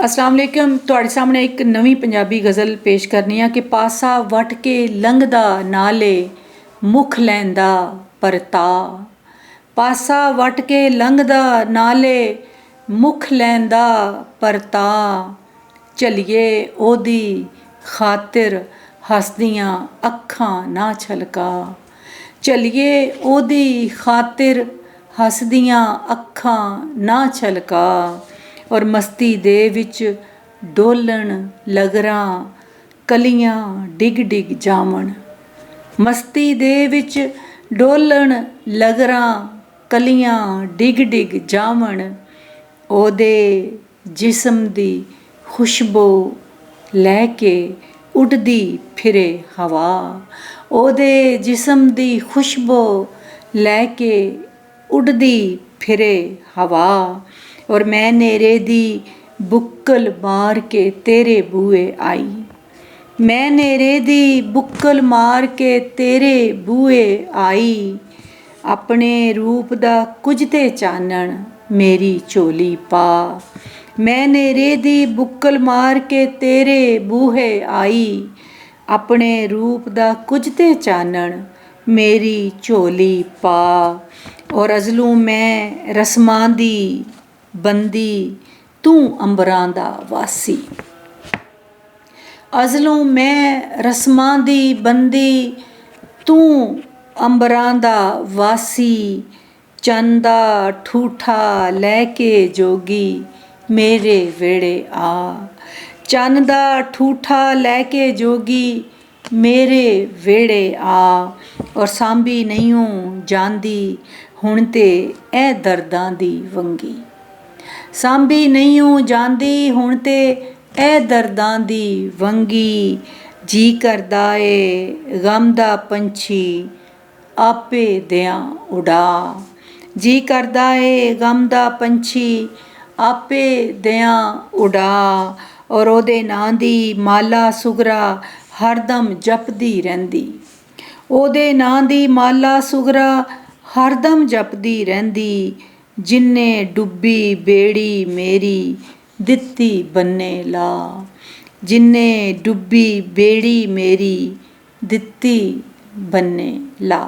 अस्सलाम वालेकुम। तुहाडे सामने एक नवी पंजाबी गज़ल पेश करनी है कि पासा वट के लंघदा नाले मुख लैंदा परता। पासा वट के लंघदा नाले मुख लैंदा परता। झलिए ओदी खातिर हसदियां अखां ना छलका। झलिए ओदी खातिर हसदियां अखां ना छलका। और मस्ती दे विच डोलन लगरां कलियां डिग डिग जावन। मस्ती दे विच डोलन लगरां कलियां डिग डिग जावन। ओदे जिस्म दी खुशबू लैके उड़दी फिरे हवा। ओदे जिस्म दी खुशबू लैके उड़दी फिरे हवा। और मैं नेरे दी बुक्कल मार के तेरे बूहे आई। मैं नेरे दी बुक्कल मार के तेरे बूहे आई। अपने रूप दा कुछ ते चानण मेरी झोली पा। मैं नेरे दी बुक्कल मार के तेरे बूहे आई। अपने रूप दा कुछ ते चानण मेरी झोली पा। और अज़लू मैं रस्मां दी बंदी तू अंबरां दा वासी। अज़लू मैं रस्मां दी बंदी तू अंबरां दा वासी। चन्न दा ठूठा लैके जोगी मेरे वेड़े आ। चन्न दा ठूठा लैके जोगी मेरे वेड़े आ। और सांभी नहीं जांदी हुण ते ऐ दर्दां दी वंगी। सांभी नहीं जांदी हुण ते ऐ दर्दां दी वंगी। जी करदा ए गम दा पंछी आपे दियां उड़ा। जी करदा ए गम दा पंछी आपे दियां उड़ा। और ओदे नां दी माला सुगरा हरदम जपदी रैंदी। ओदे नां दी माला सुगरा हरदम जपदी रैंदी। जिन्ने डुब्बी बेड़ी मेरी दित्ती बन्ने ला। जिन्ने डुब्बी बेड़ी मेरी दित्ती बन्ने ला।